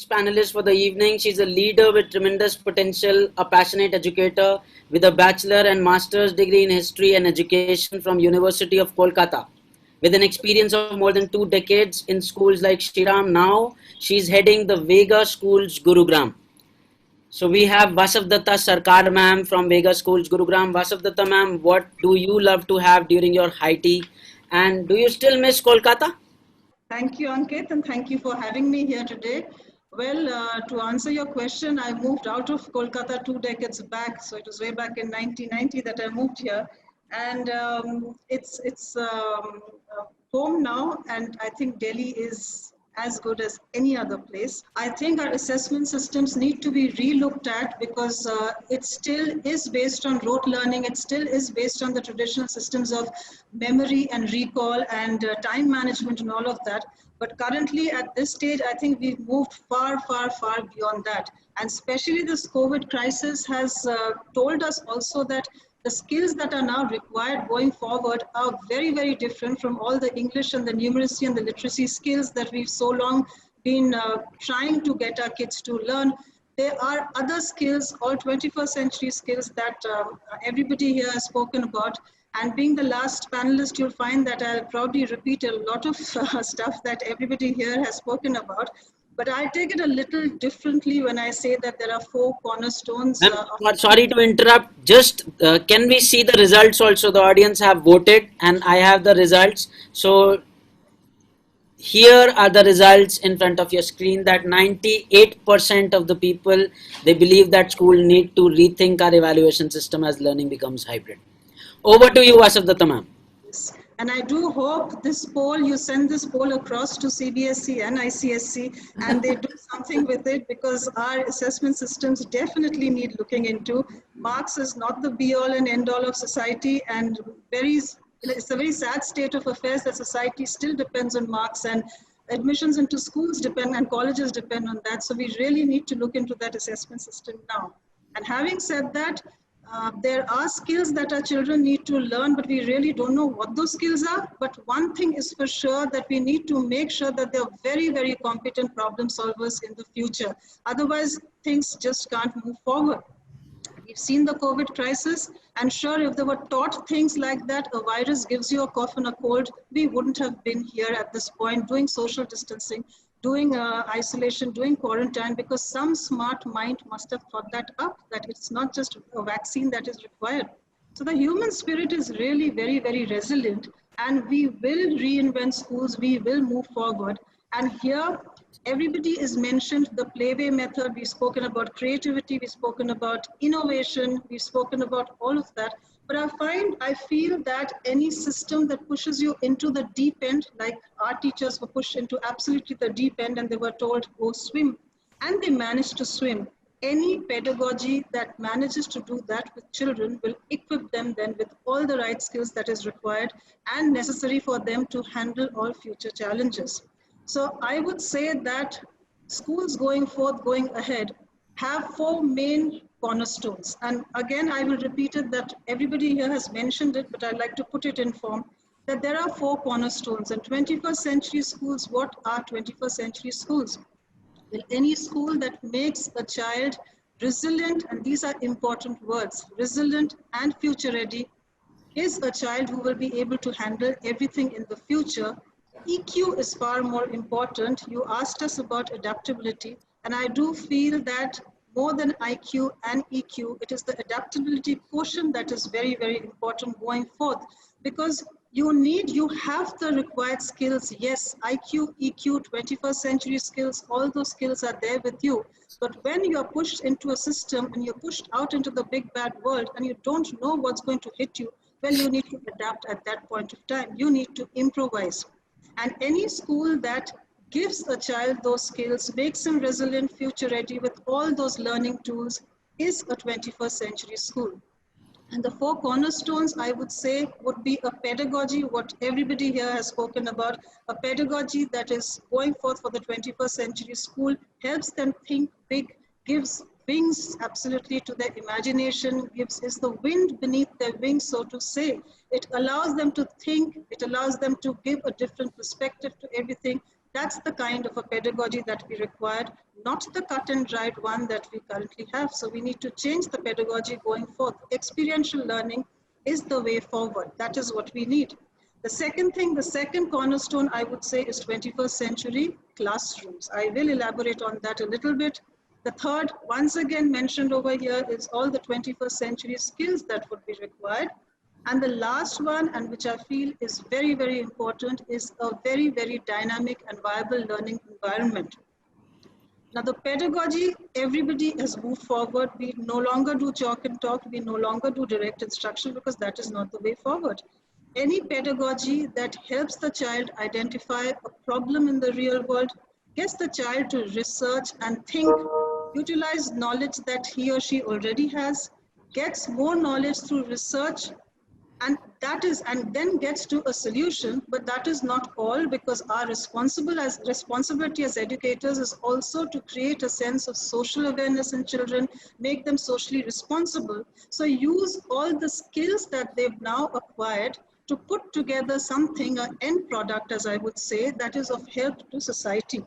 panelist for the evening. She's a leader with tremendous potential, a passionate educator with a bachelor and master's degree in history and education from University of Kolkata. With an experience of more than 2 decades in schools like Shriram, now she's heading the Vega Schools, Gurugram. So we have Vasavdatta Sarkar ma'am from Vega Schools, Gurugram. Vasavdatta ma'am, what do you love to have during your high tea? And do you still miss Kolkata? Thank you, Ankit, and thank you for having me here today. Well, to answer your question, I moved out of Kolkata 2 decades back. So it was way back in 1990 that I moved here. And it's home now, and I think Delhi is as good as any other place. I think our assessment systems need to be re-looked at because it still is based on rote learning. It still is based on the traditional systems of memory and recall and time management and all of that. But currently at this stage, I think we've moved far, far, far beyond that. And especially this COVID crisis has told us also that the skills that are now required going forward are very, very different from all the English and the numeracy and the literacy skills that we've so long been trying to get our kids to learn. There are other skills, all 21st century skills that everybody here has spoken about. And being the last panelist, you'll find that I'll probably repeat a lot of stuff that everybody here has spoken about. But I take it a little differently when I say that there are 4 cornerstones. Sorry to interrupt. Just can we see the results also? The audience have voted and I have the results. So here are the results in front of your screen that 98% of the people, they believe that school need to rethink our evaluation system as learning becomes hybrid. Over to you, Vasavdatta ma'am. And I do hope this poll, you send this poll across to CBSE and ICSC and they do something with it because our assessment systems definitely need looking into. Marks is not the be all and end all of society and it's a very sad state of affairs that society still depends on marks and admissions into schools depend and colleges depend on that. So we really need to look into that assessment system now. And having said that, there are skills that our children need to learn, but we really don't know what those skills are. But one thing is for sure that we need to make sure that they're very, very competent problem solvers in the future. Otherwise, things just can't move forward. We've seen the COVID crisis, and sure, if they were taught things like that, a virus gives you a cough and a cold, we wouldn't have been here at this point doing social distancing, doing isolation, doing quarantine, because some smart mind must have thought that up, that it's not just a vaccine that is required. So the human spirit is really very, very resilient, and we will reinvent schools, we will move forward. And here, everybody is mentioned the playway method, we've spoken about creativity, we've spoken about innovation, we've spoken about all of that. But I feel that any system that pushes you into the deep end, like our teachers were pushed into absolutely the deep end and they were told, go swim, and they managed to swim. Any pedagogy that manages to do that with children will equip them then with all the right skills that is required and necessary for them to handle all future challenges. So I would say that schools going forth, going ahead, have 4 main cornerstones. And again, I will repeat it that everybody here has mentioned it, but I'd like to put it in form that there are 4 cornerstones. And 21st century schools, what are 21st century schools? Well, any school that makes a child resilient, and these are important words, resilient and future ready, is a child who will be able to handle everything in the future. EQ is far more important. You asked us about adaptability, and I do feel that more than IQ and EQ, it is the adaptability quotient that is very, very important going forth, because you have the required skills. Yes, IQ, EQ, 21st century skills, all those skills are there with you. But when you are pushed into a system and you're pushed out into the big bad world and you don't know what's going to hit you, well, you need to adapt at that point of time. You need to improvise. And any school that gives a child those skills, makes him resilient, future ready with all those learning tools, is a 21st century school. And the 4 cornerstones, I would say, would be a pedagogy, what everybody here has spoken about, a pedagogy that is going forth for the 21st century school, helps them think big, gives wings absolutely to their imagination, is the wind beneath their wings, so to say. It allows them to think, it allows them to give a different perspective to everything, That's the kind of a pedagogy that we required, not the cut and dried one that we currently have. So we need to change the pedagogy going forth. Experiential learning is the way forward. That is what we need. The second thing, the second cornerstone, I would say, is 21st century classrooms. I will elaborate on that a little bit. The third, once again mentioned over here, is all the 21st century skills that would be required. And the last one, and which I feel is very, very important, is a very, very dynamic and viable learning environment. Now, the pedagogy, everybody has moved forward. We no longer do chalk and talk. We no longer do direct instruction because that is not the way forward. Any pedagogy that helps the child identify a problem in the real world, gets the child to research and think, utilize knowledge that he or she already has, gets more knowledge through research, and then gets to a solution. But that is not all, because our responsibility as educators is also to create a sense of social awareness in children, make them socially responsible. So use all the skills that they've now acquired to put together something, an end product, as I would say, that is of help to society.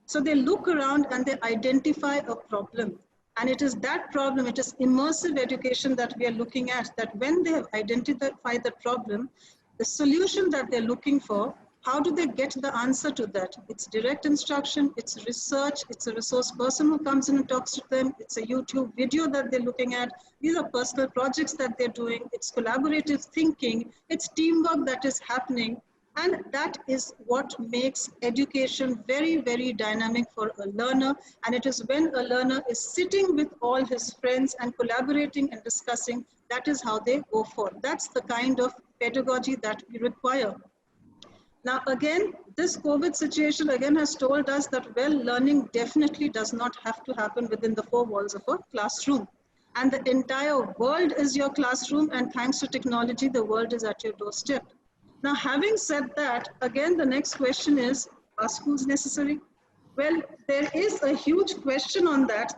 So they look around and they identify a problem. And it is that problem, it is immersive education that we are looking at, that when they have identified the problem, the solution that they're looking for, how do they get the answer to that? It's direct instruction, it's research, it's a resource person who comes in and talks to them, it's a YouTube video that they're looking at, these are personal projects that they're doing, it's collaborative thinking, it's teamwork that is happening. And that is what makes education very, very dynamic for a learner. And it is when a learner is sitting with all his friends and collaborating and discussing, that is how they go for. That's the kind of pedagogy that we require. Now, again, this COVID situation again has told us that, well, learning definitely does not have to happen within the four walls of a classroom. And the entire world is your classroom, and thanks to technology, the world is at your doorstep. Now, having said that, again, the next question is, are schools necessary? Well, there is a huge question on that,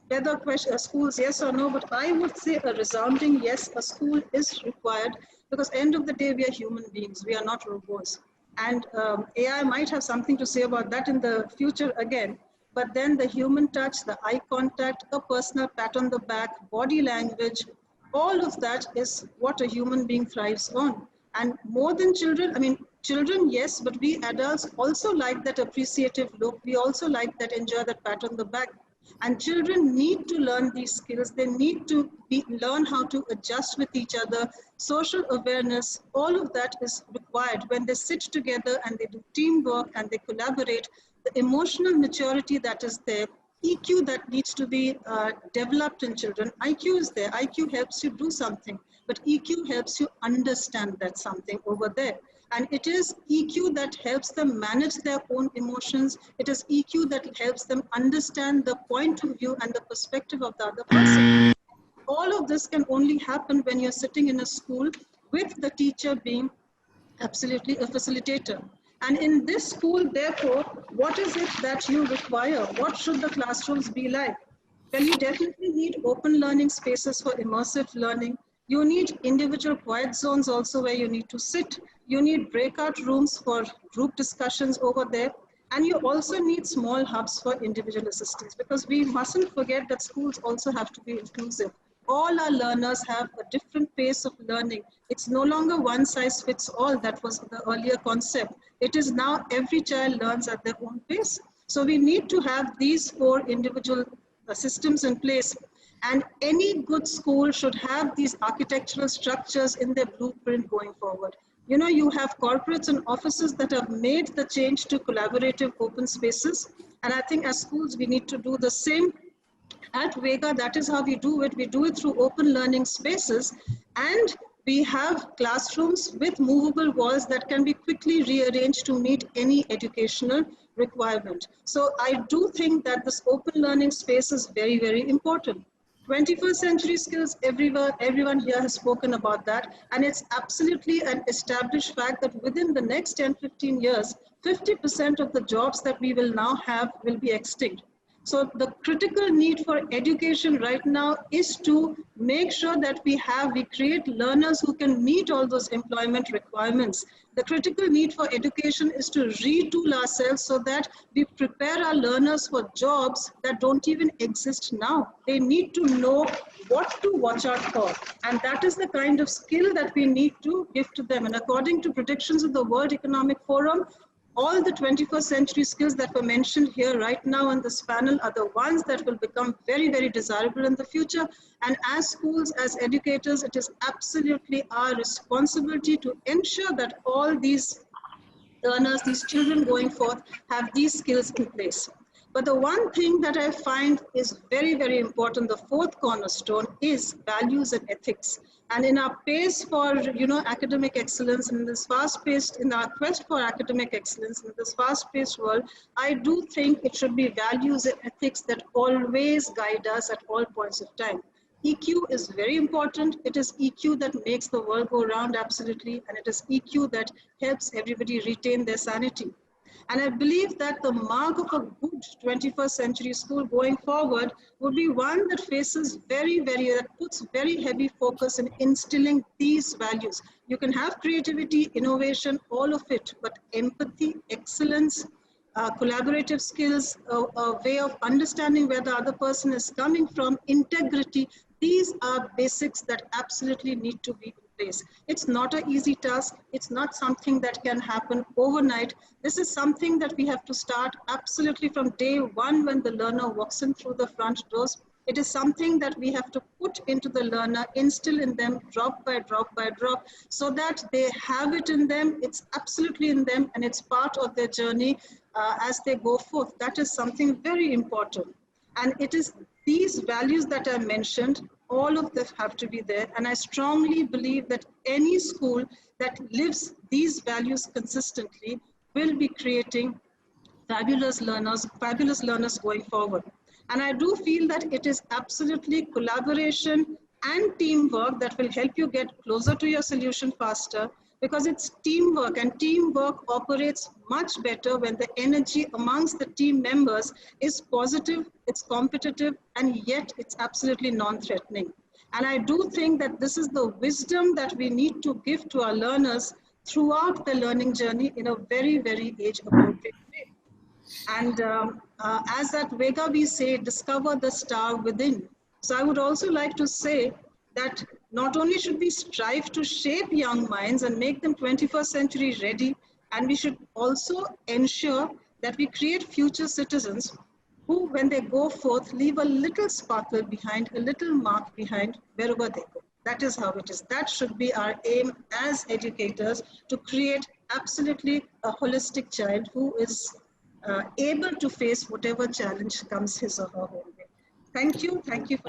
whether schools, yes or no, but I would say a resounding yes, a school is required, because end of the day, we are human beings, we are not robots. And AI might have something to say about that in the future again, but then the human touch, the eye contact, a personal pat on the back, body language, all of that is what a human being thrives on. And more than children, I mean, children, yes, but we adults also like that appreciative look. We also like that, enjoy that pat on the back. And children need to learn these skills. They need to learn how to adjust with each other. Social awareness, all of that is required when they sit together and they do teamwork and they collaborate. The emotional maturity that is there, EQ that needs to be developed in children. IQ is there. IQ helps you do something, but EQ helps you understand that something over there. And it is EQ that helps them manage their own emotions. It is EQ that helps them understand the point of view and the perspective of the other person. All of this can only happen when you're sitting in a school with the teacher being absolutely a facilitator. And in this school, therefore, what is it that you require? What should the classrooms be like? Well, you definitely need open learning spaces for immersive learning. You need individual quiet zones also where you need to sit. You need breakout rooms for group discussions over there. And you also need small hubs for individual assistance, because we mustn't forget that schools also have to be inclusive. All our learners have a different pace of learning. It's no longer one size fits all. That was the earlier concept. It is now every child learns at their own pace. So we need to have these four individual systems in place. And any good school should have these architectural structures in their blueprint going forward. You know, you have corporates and offices that have made the change to collaborative open spaces. And I think as schools, we need to do the same. At Vega, that is how we do it. We do it through open learning spaces, and we have classrooms with movable walls that can be quickly rearranged to meet any educational requirement. So I do think that this open learning space is very, very important. 21st century skills, everyone here has spoken about that. And it's absolutely an established fact that within the next 10, 15 years, 50% of the jobs that we will now have will be extinct. So the critical need for education right now is to make sure that we create learners who can meet all those employment requirements. The critical need for education is to retool ourselves so that we prepare our learners for jobs that don't even exist now. They need to know what to watch out for. And that is the kind of skill that we need to give to them. And according to predictions of the World Economic Forum, all the 21st century skills that were mentioned here right now on this panel are the ones that will become very, very desirable in the future. And as schools, as educators, it is absolutely our responsibility to ensure that all these learners, these children going forth, have these skills in place. But the one thing that I find is very, very important, the fourth cornerstone, is values and ethics. And in our pace for, academic excellence, in our quest for academic excellence, in this fast-paced world, I do think it should be values and ethics that always guide us at all points of time. EQ is very important. It is EQ that makes the world go round, absolutely. And it is EQ that helps everybody retain their sanity. And I believe that the mark of a good 21st century school going forward would be one that that puts very heavy focus in instilling these values. You can have creativity, innovation, all of it, but empathy, excellence, collaborative skills, a way of understanding where the other person is coming from, integrity, these are basics that absolutely need to be in place. It's not an easy task. It's not something that can happen overnight. This is something that we have to start absolutely from day one when the learner walks in through the front doors. It is something that we have to put into the learner, instill in them drop by drop by drop, so that they have it in them, it's absolutely in them, and it's part of their journey as they go forth. That is something very important. And it is these values that I mentioned, all of them have to be there. And I strongly believe that any school that lives these values consistently will be creating fabulous learners going forward. And I do feel that it is absolutely collaboration and teamwork that will help you get closer to your solution faster, because it's teamwork, and teamwork operates much better when the energy amongst the team members is positive, it's competitive, and yet it's absolutely non-threatening. And I do think that this is the wisdom that we need to give to our learners throughout the learning journey in a very, very age-appropriate way. And as at Vega we say, discover the star within. So I would also like to say that not only should we strive to shape young minds and make them 21st century ready, and we should also ensure that we create future citizens who, when they go forth, leave a little sparkle behind, a little mark behind wherever they go. That is how it is. That should be our aim as educators, to create absolutely a holistic child who is able to face whatever challenge comes his or her way. Thank you. Thank you.